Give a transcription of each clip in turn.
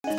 Dans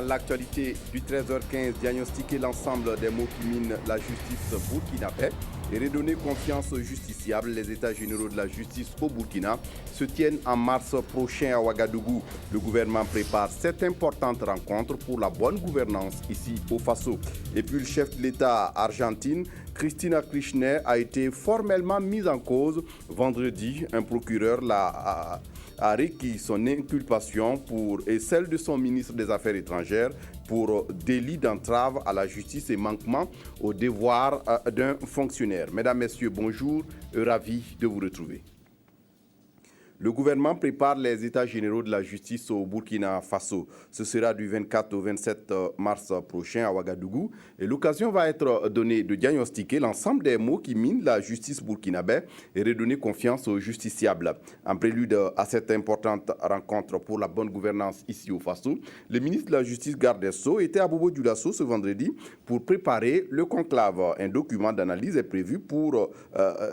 l'actualité du 13h15, diagnostiquer l'ensemble des maux qui minent la justice burkinabé et redonner confiance aux justiciables. Les États généraux de la justice au Burkina se tiennent en mars prochain à Ouagadougou. Le gouvernement prépare cette importante rencontre pour la bonne gouvernance ici au Faso. Et puis le chef de l'État argentine, Cristina Kirchner, a été formellement mise en cause vendredi. Un procureur l'a a requis son inculpation et celle de son ministre des Affaires étrangères pour délit d'entrave à la justice et manquement aux devoirs d'un fonctionnaire. Mesdames, Messieurs, bonjour, ravi de vous retrouver. Le gouvernement prépare les états généraux de la justice au Burkina Faso. Ce sera du 24 au 27 mars prochain à Ouagadougou. Et l'occasion va être donnée de diagnostiquer l'ensemble des maux qui minent la justice burkinabé et redonner confiance aux justiciables. En prélude à cette importante rencontre pour la bonne gouvernance ici au Faso, le ministre de la Justice garde des Sceaux était à Bobo-Dioulasso ce vendredi pour préparer le conclave. Un document d'analyse est prévu pour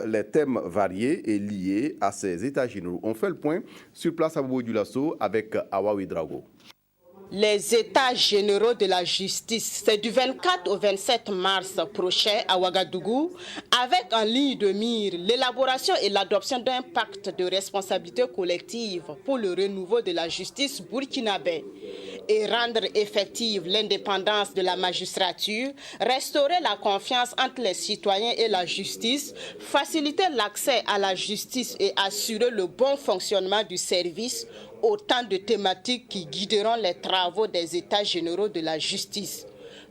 les thèmes variés et liés à ces états généraux. On fait le point sur place à Bobo-Dioulasso avec Awa Ouedraogo. Les états généraux de la justice, c'est du 24 au 27 mars prochain à Ouagadougou, avec en ligne de mire l'élaboration et l'adoption d'un pacte de responsabilité collective pour le renouveau de la justice burkinabé et rendre effective l'indépendance de la magistrature, restaurer la confiance entre les citoyens et la justice, faciliter l'accès à la justice et assurer le bon fonctionnement du service, autant de thématiques qui guideront les travaux des états généraux de la justice.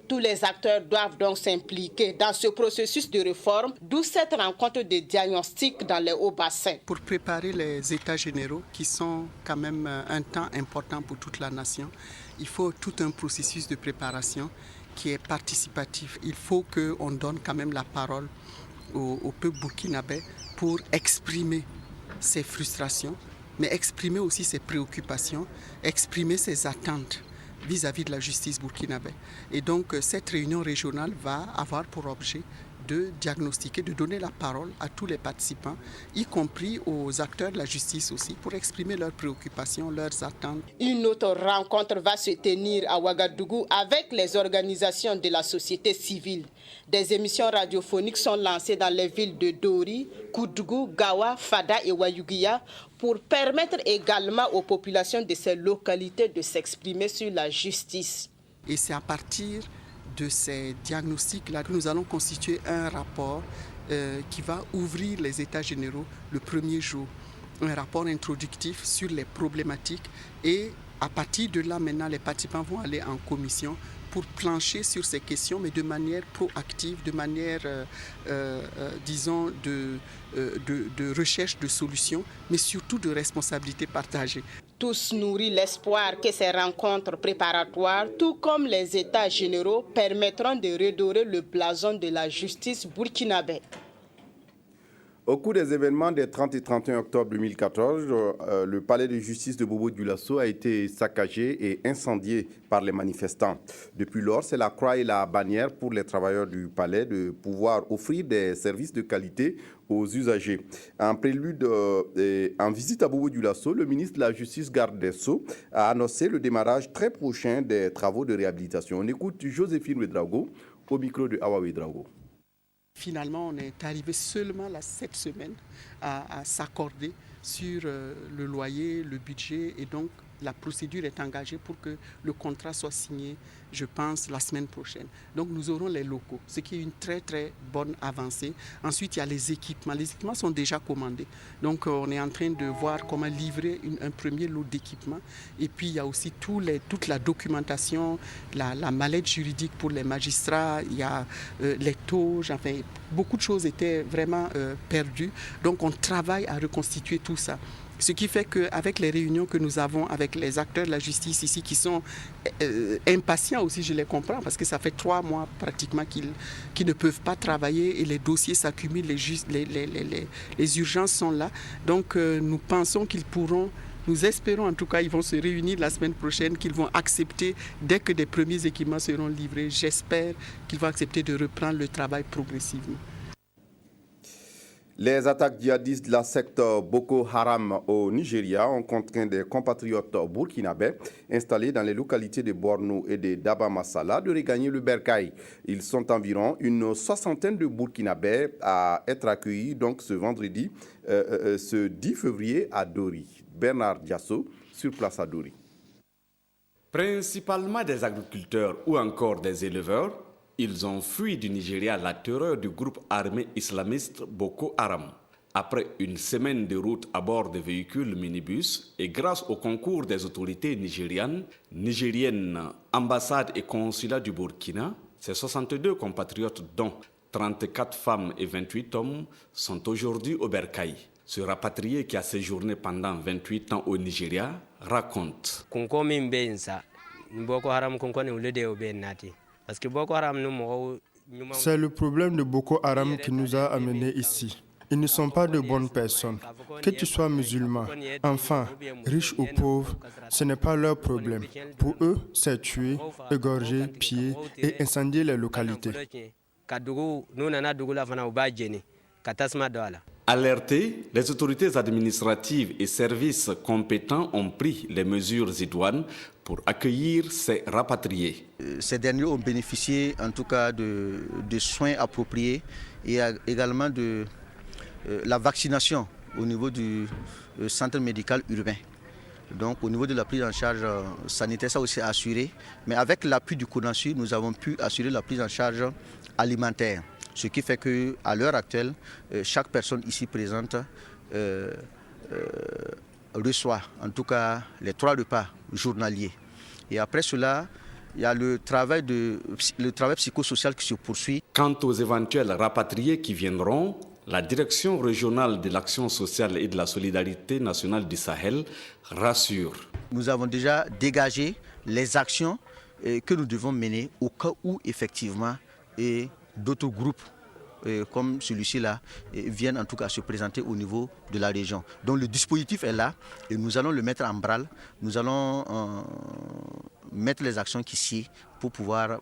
Tous les acteurs doivent donc s'impliquer dans ce processus de réforme, d'où cette rencontre de diagnostic dans les hauts bassins. Pour préparer les états généraux, qui sont quand même un temps important pour toute la nation, il faut tout un processus de préparation qui est participatif. Il faut qu'on donne quand même la parole au peuple burkinabé pour exprimer ses frustrations, mais exprimer aussi ses préoccupations, exprimer ses attentes vis-à-vis de la justice burkinabé. Et donc cette réunion régionale va avoir pour objet de diagnostiquer, de donner la parole à tous les participants, y compris aux acteurs de la justice aussi, pour exprimer leurs préoccupations, leurs attentes. Une autre rencontre va se tenir à Ouagadougou avec les organisations de la société civile. Des émissions radiophoniques sont lancées dans les villes de Dori, Koudougou, Gawa, Fada et Wayouguia pour permettre également aux populations de ces localités de s'exprimer sur la justice. Et c'est à partir de ces diagnostics-là que nous allons constituer un rapport qui va ouvrir les états généraux le premier jour. Un rapport introductif sur les problématiques et à partir de là, maintenant, les participants vont aller en commission pour plancher sur ces questions, mais de manière proactive, de manière, disons, de recherche de solutions, mais surtout de responsabilité partagée. Tous nourrissent l'espoir que ces rencontres préparatoires, tout comme les états généraux, permettront de redorer le blason de la justice burkinabé. Au cours des événements des 30 et 31 octobre 2014, le palais de justice de Bobo-Dioulasso a été saccagé et incendié par les manifestants. Depuis lors, c'est la croix et la bannière pour les travailleurs du palais de pouvoir offrir des services de qualité aux usagers. En prélude, en visite à Bobo-Dioulasso, le ministre de la Justice garde des Sceaux a annoncé le démarrage très prochain des travaux de réhabilitation. On écoute Joséphine Ouedraogo au micro de Awa Ouedraogo. Finalement, on est arrivé seulement là, cette semaine à s'accorder sur le loyer, le budget et donc la procédure est engagée pour que le contrat soit signé, je pense, la semaine prochaine. Donc nous aurons les locaux, ce qui est une très très bonne avancée. Ensuite, il y a les équipements. Les équipements sont déjà commandés. Donc on est en train de voir comment livrer un premier lot d'équipements. Et puis il y a aussi toute la documentation, la mallette juridique pour les magistrats, il y a les tauges, enfin beaucoup de choses étaient vraiment perdues. Donc on travaille à reconstituer tout ça. Ce qui fait qu'avec les réunions que nous avons avec les acteurs de la justice ici qui sont impatients aussi, je les comprends, parce que ça fait 3 mois pratiquement qu'ils ne peuvent pas travailler et les dossiers s'accumulent, les urgences sont là. Donc nous pensons qu'ils pourront Nous espérons en tout cas qu'ils vont se réunir la semaine prochaine, qu'ils vont accepter, dès que des premiers équipements seront livrés, j'espère qu'ils vont accepter de reprendre le travail progressivement. Les attaques djihadistes de la secte Boko Haram au Nigeria ont contraint des compatriotes burkinabés installés dans les localités de Borno et de Dabamassala de regagner le Bercail. Ils sont environ une soixantaine de burkinabés à être accueillis donc ce vendredi, ce 10 février à Dori. Bernard Diasso sur place à Dori. Principalement des agriculteurs ou encore des éleveurs, ils ont fui du Nigeria la terreur du groupe armé islamiste Boko Haram. Après une semaine de route à bord de véhicules minibus et grâce au concours des autorités nigériennes, ambassades et consulats du Burkina, ces 62 compatriotes, dont 34 femmes et 28 hommes, sont aujourd'hui au Bercail. Ce rapatrié qui a séjourné pendant 28 ans au Nigeria raconte. C'est le problème de Boko Haram qui nous a amenés ici. Ils ne sont pas de bonnes personnes. Que tu sois musulman, enfant, riche ou pauvre, ce n'est pas leur problème. Pour eux, c'est tuer, égorger, piller et incendier les localités. Alertés, les autorités administratives et services compétents ont pris les mesures idoines pour accueillir ces rapatriés. Ces derniers ont bénéficié en tout cas de soins appropriés et également de la vaccination au niveau du centre médical urbain. Donc au niveau de la prise en charge sanitaire, ça aussi assuré. Mais avec l'appui du CONASUR, nous avons pu assurer la prise en charge alimentaire. Ce qui fait qu'à l'heure actuelle, chaque personne ici présente reçoit en tout cas les 3 repas journaliers. Et après cela, il y a le travail psychosocial qui se poursuit. Quant aux éventuels rapatriés qui viendront, la Direction régionale de l'action sociale et de la solidarité nationale du Sahel rassure. Nous avons déjà dégagé les actions que nous devons mener au cas où effectivement d'autres groupes comme celui-ci-là viennent en tout cas se présenter au niveau de la région. Donc le dispositif est là et nous allons le mettre en branle. Nous allons mettre les actions qui s'y pour pouvoir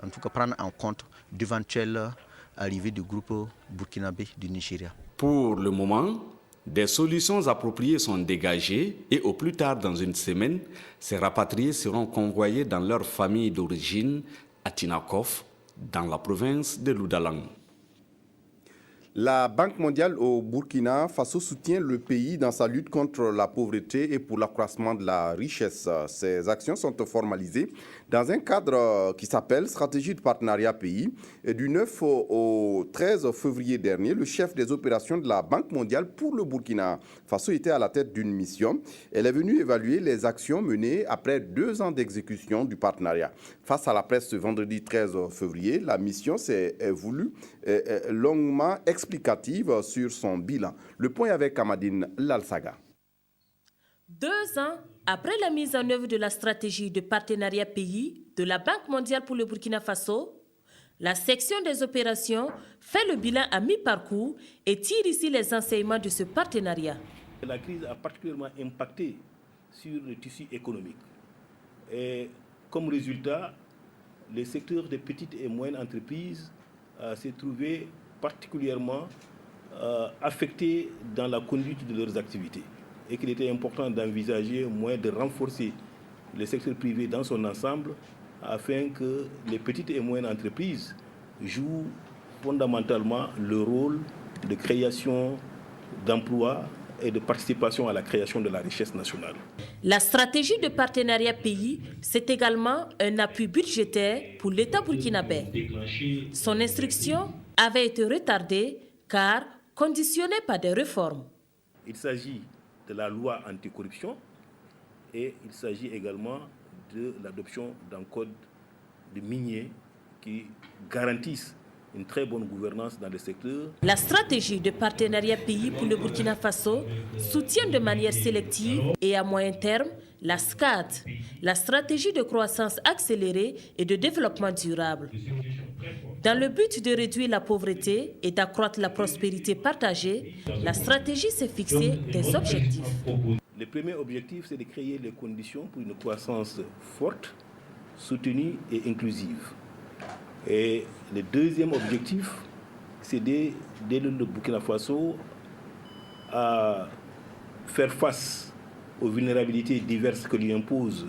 en tout cas prendre en compte d'éventuelles arrivées du groupe burkinabé du Nigeria. Pour le moment, des solutions appropriées sont dégagées et au plus tard dans une semaine, ces rapatriés seront convoyés dans leur famille d'origine à Tinakov, dans la province de l'Oudalang. La Banque mondiale au Burkina Faso soutient le pays dans sa lutte contre la pauvreté et pour l'accroissement de la richesse. Ces actions sont formalisées dans un cadre qui s'appelle Stratégie de partenariat pays. Et du 9 au 13 février dernier, le chef des opérations de la Banque mondiale pour le Burkina Faso était à la tête d'une mission. Elle est venue évaluer les actions menées après 2 ans d'exécution du partenariat. Face à la presse ce vendredi 13 février, la mission s'est voulue longuement explicative sur son bilan. Le point avec Amadine Lalsaga. 2 ans après la mise en œuvre de la stratégie de partenariat pays de la Banque mondiale pour le Burkina Faso, la section des opérations fait le bilan à mi-parcours et tire ici les enseignements de ce partenariat. La crise a particulièrement impacté sur le tissu économique. Et comme résultat, le secteur des petites et moyennes entreprises s'est trouvé particulièrement affectés dans la conduite de leurs activités et qu'il était important d'envisager moyen de renforcer le secteur privé dans son ensemble afin que les petites et moyennes entreprises jouent fondamentalement le rôle de création d'emplois et de participation à la création de la richesse nationale. La stratégie de partenariat pays, c'est également un appui budgétaire pour l'État burkinabé. Son instruction avait été retardée car conditionnée par des réformes. Il s'agit de la loi anticorruption et il s'agit également de l'adoption d'un code de minier qui garantisse une très bonne gouvernance dans le secteur. La stratégie de partenariat pays pour le Burkina Faso soutient de manière sélective et à moyen terme la SCAD, la stratégie de croissance accélérée et de développement durable. Dans le but de réduire la pauvreté et d'accroître la prospérité partagée, la stratégie s'est fixée des objectifs. Le premier objectif, c'est de créer les conditions pour une croissance forte, soutenue et inclusive. Et le deuxième objectif, c'est d'aider le Burkina Faso à faire face aux vulnérabilités diverses que lui impose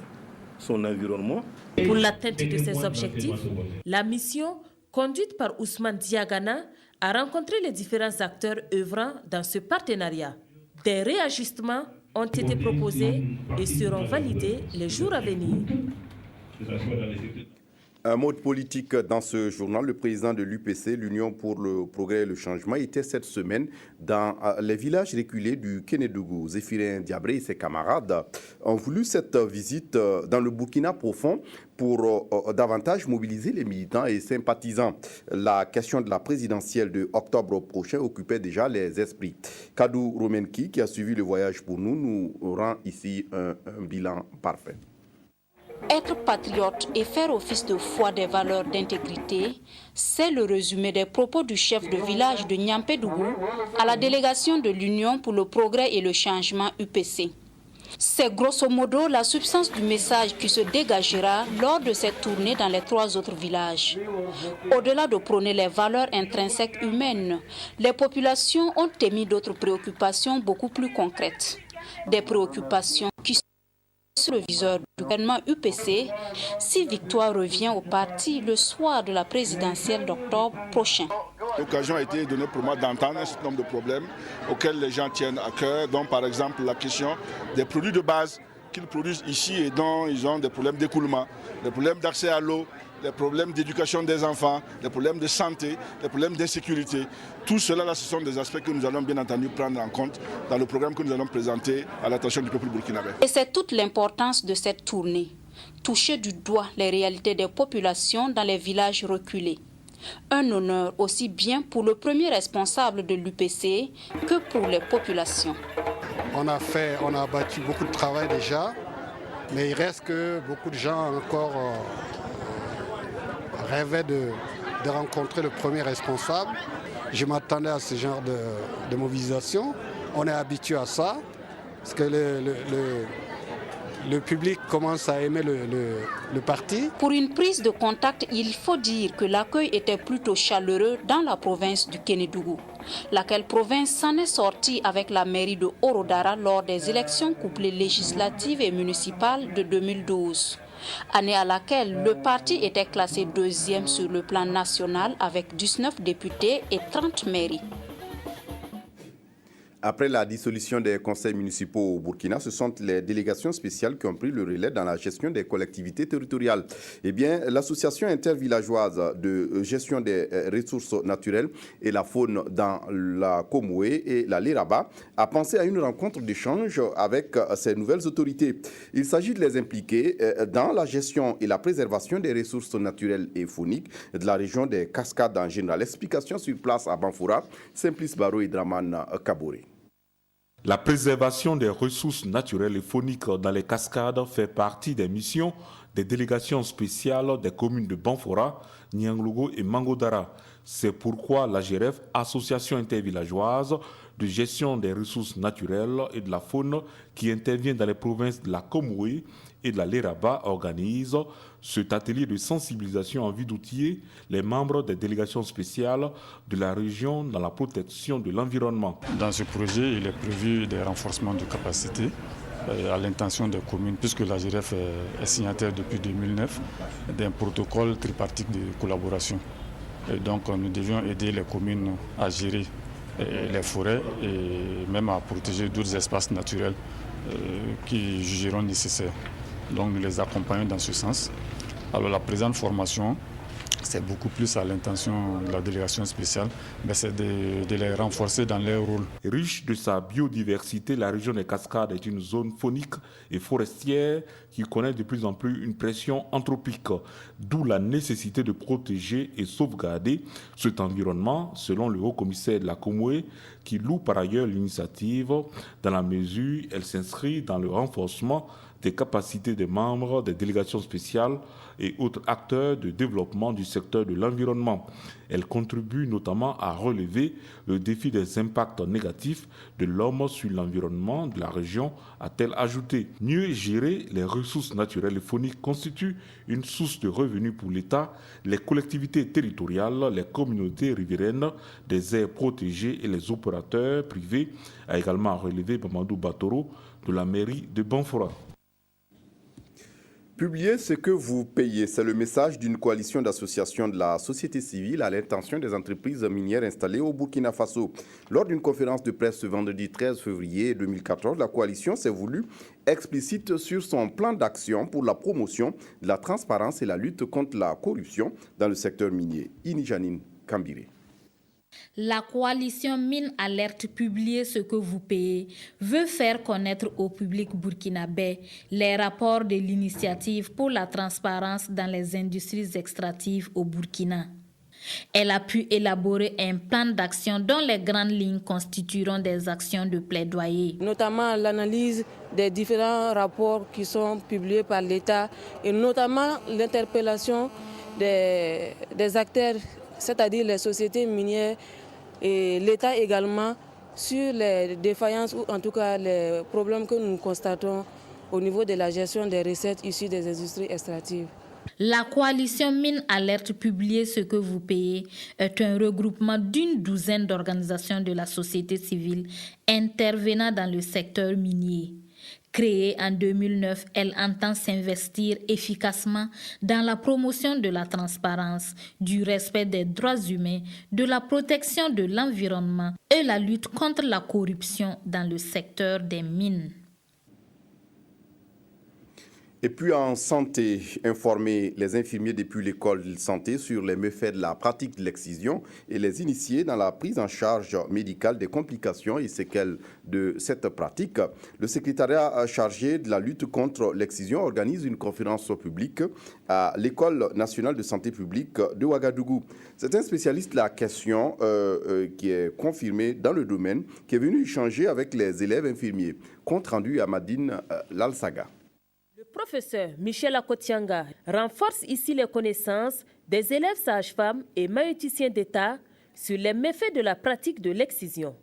son environnement. Pour l'atteinte de ces objectifs, la mission, conduite par Ousmane Diagana, a rencontré les différents acteurs œuvrant dans ce partenariat. Des réajustements ont été proposés et seront validés les jours à venir. Un mot de politique dans ce journal. Le président de l'UPC, l'Union pour le progrès et le changement, était cette semaine dans les villages reculés du Kénédougou. Zéphirin Diabré et ses camarades ont voulu cette visite dans le Burkina profond pour davantage mobiliser les militants et sympathisants. La question de la présidentielle de octobre prochain occupait déjà les esprits. Kadou Romenki, qui a suivi le voyage pour nous rend ici un bilan parfait. Être patriote et faire office de foi des valeurs d'intégrité, c'est le résumé des propos du chef de village de Niampédougou à la délégation de l'Union pour le progrès et le changement UPC. C'est grosso modo la substance du message qui se dégagera lors de cette tournée dans les 3 autres villages. Au-delà de prôner les valeurs intrinsèques humaines, les populations ont émis d'autres préoccupations beaucoup plus concrètes. Des préoccupations qui sur le viseur du gouvernement UPC si victoire revient au parti le soir de la présidentielle d'octobre prochain. L'occasion a été donnée pour moi d'entendre un certain nombre de problèmes auxquels les gens tiennent à cœur, dont par exemple la question des produits de base qu'ils produisent ici et dont ils ont des problèmes d'écoulement, des problèmes d'accès à l'eau, des problèmes d'éducation des enfants, des problèmes de santé, des problèmes d'insécurité. Tout cela, là, ce sont des aspects que nous allons bien entendu prendre en compte dans le programme que nous allons présenter à l'attention du peuple burkinabé. Et c'est toute l'importance de cette tournée. Toucher du doigt les réalités des populations dans les villages reculés. Un honneur aussi bien pour le premier responsable de l'UPC que pour les populations. On a abattu beaucoup de travail déjà, mais il reste que beaucoup de gens encore rêvaient de rencontrer le premier responsable. Je m'attendais à ce genre de mobilisation. On est habitué à ça, parce que le public commence à aimer le parti. Pour une prise de contact, il faut dire que l'accueil était plutôt chaleureux dans la province du Kénédougou. Laquelle province s'en est sortie avec la mairie de Orodara lors des élections couplées législatives et municipales de 2012. Année à laquelle le parti était classé 2e sur le plan national avec 19 députés et 30 mairies. Après la dissolution des conseils municipaux au Burkina, ce sont les délégations spéciales qui ont pris le relais dans la gestion des collectivités territoriales. Eh bien, l'association intervillageoise de gestion des ressources naturelles et la faune dans la Komoué et la Léraba a pensé à une rencontre d'échange avec ces nouvelles autorités. Il s'agit de les impliquer dans la gestion et la préservation des ressources naturelles et fauniques de la région des Cascades en général. Explication sur place à Banfoura, Simplice Baro et Draman Kaboré. La préservation des ressources naturelles et fauniques dans les cascades fait partie des missions des délégations spéciales des communes de Banfora, Nianglogo et Mangodara. C'est pourquoi la GRF, Association intervillageoise de gestion des ressources naturelles et de la faune, qui intervient dans les provinces de la Komoué et de la Léraba, organise cet atelier de sensibilisation en vue d'outiller les membres des délégations spéciales de la région dans la protection de l'environnement. Dans ce projet, il est prévu des renforcements de capacités à l'intention des communes, puisque la GRF est signataire depuis 2009 d'un protocole tripartite de collaboration. Et donc nous devions aider les communes à gérer les forêts et même à protéger d'autres espaces naturels qui jugeront nécessaires. Donc nous les accompagnons dans ce sens. Alors la présente formation, c'est beaucoup plus à l'intention de la délégation spéciale, mais c'est de les renforcer dans leur rôle. Riche de sa biodiversité, la région des Cascades est une zone faunique et forestière qui connaît de plus en plus une pression anthropique, d'où la nécessité de protéger et sauvegarder cet environnement, selon le haut-commissaire de la Komoué, qui loue par ailleurs l'initiative dans la mesure où elle s'inscrit dans le renforcement des capacités des membres des délégations spéciales et autres acteurs de développement du secteur de l'environnement. Elle contribue notamment à relever le défi des impacts négatifs de l'homme sur l'environnement de la région, a-t-elle ajouté. Mieux gérer les ressources naturelles et fauniques constitue une source de revenus pour l'État, les collectivités territoriales, les communautés riveraines, des aires protégées et les opérateurs privés, a également relevé Mamadou Batoro de la mairie de Banfora. Publiez ce que vous payez, c'est le message d'une coalition d'associations de la société civile à l'intention des entreprises minières installées au Burkina Faso. Lors d'une conférence de presse ce vendredi 13 février 2014, la coalition s'est voulue explicite sur son plan d'action pour la promotion de la transparence et la lutte contre la corruption dans le secteur minier. Inijanine Kambiré. La coalition Mine Alerte Publiez ce que vous payez veut faire connaître au public burkinabé les rapports de l'initiative pour la transparence dans les industries extractives au Burkina. Elle a pu élaborer un plan d'action dont les grandes lignes constitueront des actions de plaidoyer. Notamment l'analyse des différents rapports qui sont publiés par l'État et notamment l'interpellation des acteurs, c'est-à-dire les sociétés minières et l'État également, sur les défaillances ou en tout cas les problèmes que nous constatons au niveau de la gestion des recettes issues des industries extractives. La coalition Mine Alerte Publiez ce que vous payez est un regroupement d'une douzaine d'organisations de la société civile intervenant dans le secteur minier. Créée en 2009, elle entend s'investir efficacement dans la promotion de la transparence, du respect des droits humains, de la protection de l'environnement et la lutte contre la corruption dans le secteur des mines. Et puis en santé, informer les infirmiers depuis l'école de santé sur les méfaits de la pratique de l'excision et les initier dans la prise en charge médicale des complications et séquelles de cette pratique. Le secrétariat chargé de la lutte contre l'excision organise une conférence publique à l'École nationale de santé publique de Ouagadougou. C'est un spécialiste de la question qui est confirmé dans le domaine qui est venu échanger avec les élèves infirmiers. Compte rendu à Madine Lalsaga. Le professeur Michel Akotianga renforce ici les connaissances des élèves sages-femmes et maïeuticiens d'État sur les méfaits de la pratique de l'excision.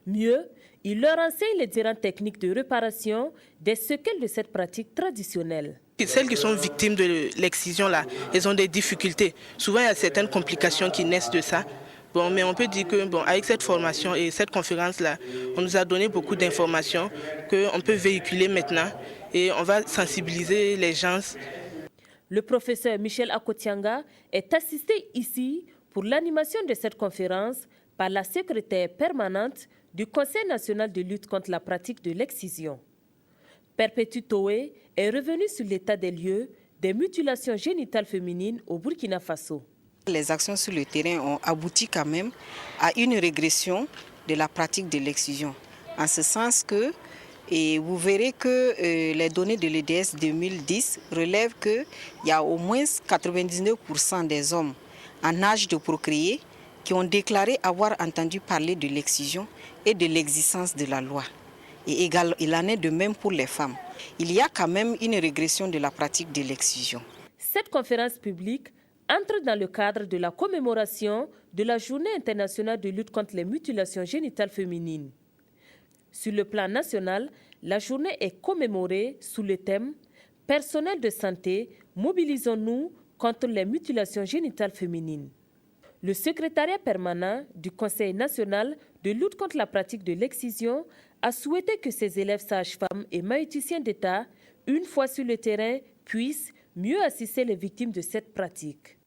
Mieux, il leur enseigne les différentes techniques de réparation des séquelles de cette pratique traditionnelle. Celles qui sont victimes de l'excision, là, elles ont des difficultés. Souvent, il y a certaines complications qui naissent de ça. Bon, mais on peut dire que avec cette formation et cette conférence-là, on nous a donné beaucoup d'informations qu'on peut véhiculer maintenant et on va sensibiliser les gens. Le professeur Michel Akotianga est assisté ici pour l'animation de cette conférence par la secrétaire permanente du Conseil national de lutte contre la pratique de l'excision. Perpétue Toé est revenu sur l'état des lieux des mutilations génitales féminines au Burkina Faso. Les actions sur le terrain ont abouti quand même à une régression de la pratique de l'excision. En ce sens que, et vous verrez que les données de l'EDS 2010 relèvent qu'il y a au moins 99% des hommes en âge de procréer qui ont déclaré avoir entendu parler de l'excision et de l'existence de la loi. Et il en est de même pour les femmes. Il y a quand même une régression de la pratique de l'excision. Cette conférence publique entre dans le cadre de la commémoration de la Journée internationale de lutte contre les mutilations génitales féminines. Sur le plan national, la journée est commémorée sous le thème « Personnel de santé, mobilisons-nous contre les mutilations génitales féminines ». Le secrétariat permanent du Conseil national de lutte contre la pratique de l'excision a souhaité que ses élèves sages-femmes et maïeuticiens d'État, une fois sur le terrain, puissent mieux assister les victimes de cette pratique.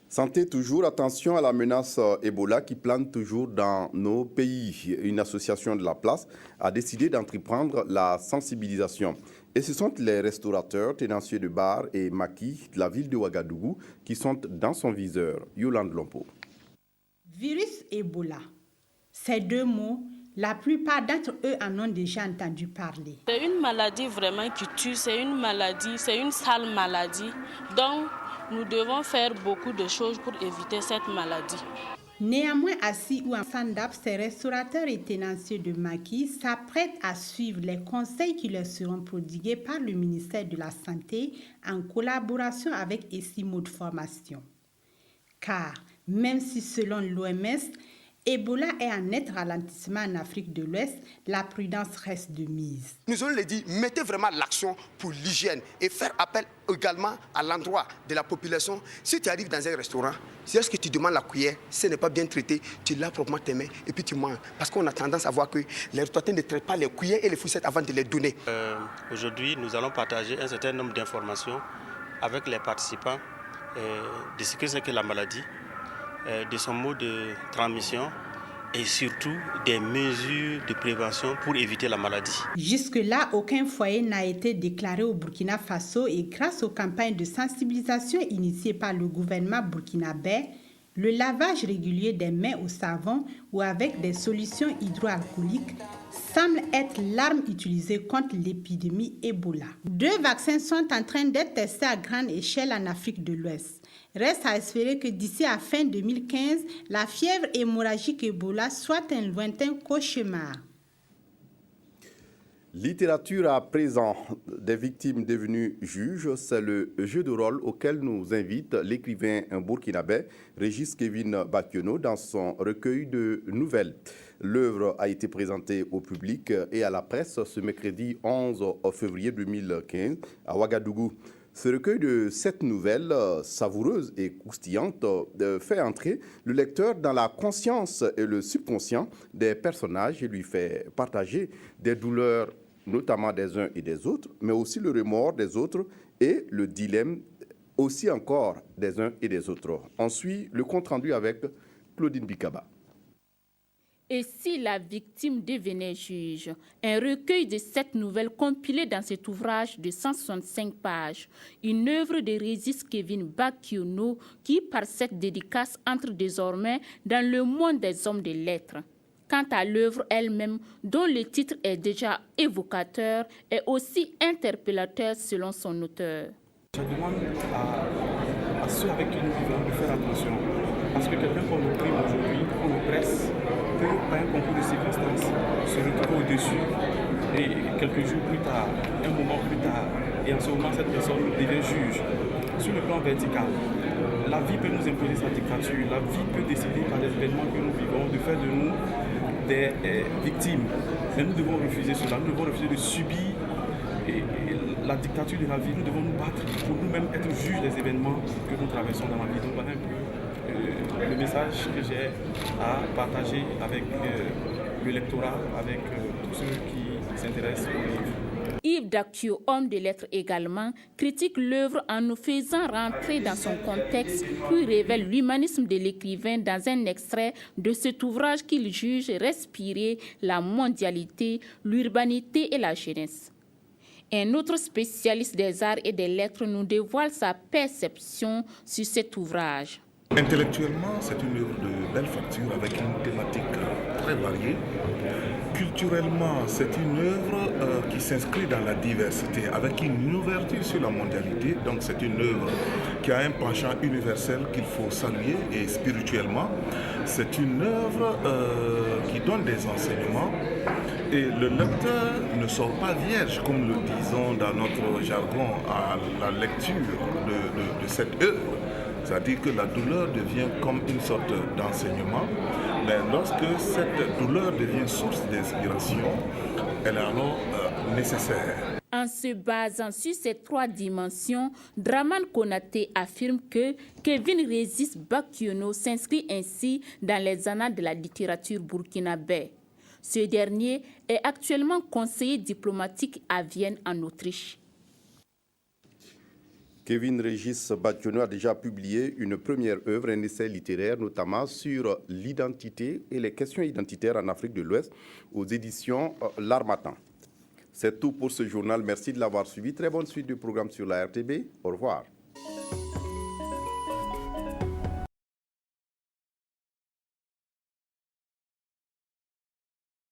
Santé toujours, attention à la menace Ebola qui plane toujours dans nos pays. Une association de la place a décidé d'entreprendre la sensibilisation. Et ce sont les restaurateurs, tenanciers de bars et maquis de la ville de Ouagadougou qui sont dans son viseur. Yolande Lompo. Virus Ebola, ces deux mots, la plupart d'entre eux en ont déjà entendu parler. C'est une maladie vraiment qui tue, c'est une maladie, c'est une sale maladie. Donc, nous devons faire beaucoup de choses pour éviter cette maladie. Néanmoins, assis ou en stand-up, ces restaurateurs et tenanciers de maquis s'apprêtent à suivre les conseils qui leur seront prodigués par le ministère de la Santé en collaboration avec Essimo de Formation. Car, même si selon l'OMS, Ebola est en net ralentissement en Afrique de l'Ouest, la prudence reste de mise. Nous allons les dire, mettez vraiment l'action pour l'hygiène et faire appel également à l'endroit de la population. Si tu arrives dans un restaurant, si est-ce que tu demandes la cuillère, si ce n'est pas bien traité, tu laves proprement tes mains et puis tu manges. Parce qu'on a tendance à voir que les restaurateurs ne traitent pas les cuillères et les fourchettes avant de les donner. Aujourd'hui, nous allons partager un certain nombre d'informations avec les participants de ce que c'est que la maladie, de son mode de transmission et surtout des mesures de prévention pour éviter la maladie. Jusque-là, aucun foyer n'a été déclaré au Burkina Faso et grâce aux campagnes de sensibilisation initiées par le gouvernement burkinabé, le lavage régulier des mains au savon ou avec des solutions hydroalcooliques semble être l'arme utilisée contre l'épidémie Ebola. 2 vaccins sont en train d'être testés à grande échelle en Afrique de l'Ouest. Reste à espérer que d'ici à fin 2015, la fièvre hémorragique Ebola soit un lointain cauchemar. Littérature à présent, des victimes devenues juges, c'est le jeu de rôle auquel nous invite l'écrivain burkinabé Régis Kevin Bakiono dans son recueil de nouvelles. L'œuvre a été présentée au public et à la presse ce mercredi 11 février 2015 à Ouagadougou. Ce recueil de 7 nouvelles savoureuses et croustillantes fait entrer le lecteur dans la conscience et le subconscient des personnages et lui fait partager des douleurs, notamment des uns et des autres, mais aussi le remords des autres et le dilemme aussi encore des uns et des autres. On suit le compte-rendu avec Claudine Bikaba. Et si la victime devenait juge? Un recueil de 7 nouvelles compilées dans cet ouvrage de 165 pages. Une œuvre de Régis Kevin Bakiono qui, par cette dédicace, entre désormais dans le monde des hommes de lettres. Quant à l'œuvre elle-même, dont le titre est déjà évocateur, est aussi interpellateur selon son auteur. Je demande à ceux avec qui nous vivons de faire attention. Parce que quelqu'un qu'on opprime aujourd'hui, qu'on oppresse, peut, par un concours de circonstances, se retrouver au-dessus et quelques jours plus tard, un moment plus tard, et en ce moment, cette personne devient juge. Sur le plan vertical, la vie peut nous imposer sa dictature, la vie peut décider par les événements que nous vivons de faire de nous des victimes. Mais nous devons refuser cela, nous devons refuser de subir la dictature de la vie, nous devons nous battre pour nous-mêmes être juges des événements que nous traversons dans la vie. Donc voilà un peu le message que j'ai à partager avec le lectorat, avec tous ceux qui s'intéressent au livre. Yves Dakio, homme de lettres également, critique l'œuvre en nous faisant rentrer dans son contexte, puis révèle l'humanisme de l'écrivain dans un extrait de cet ouvrage qu'il juge respirer la mondialité, l'urbanité et la jeunesse. Un autre spécialiste des arts et des lettres nous dévoile sa perception sur cet ouvrage. Intellectuellement, c'est une œuvre de belle facture avec une thématique très variée. Culturellement, c'est une œuvre qui s'inscrit dans la diversité avec une ouverture sur la mondialité. Donc c'est une œuvre qui a un penchant universel qu'il faut saluer. Et spirituellement, c'est une œuvre qui donne des enseignements. Et le lecteur ne sort pas vierge, comme le disons dans notre jargon, à la lecture de cette œuvre. C'est-à-dire que la douleur devient comme une sorte d'enseignement, mais lorsque cette douleur devient source d'inspiration, elle est alors nécessaire. En se basant sur ces 3 dimensions, Dramane Konaté affirme que Kevin Régis Bakiono s'inscrit ainsi dans les annales de la littérature burkinabé. Ce dernier est actuellement conseiller diplomatique à Vienne, en Autriche. Kevin Régis Bakiono a déjà publié une première œuvre, un essai littéraire, notamment sur l'identité et les questions identitaires en Afrique de l'Ouest, aux éditions L'Harmattan. C'est tout pour ce journal. Merci de l'avoir suivi. Très bonne suite du programme sur la RTB. Au revoir.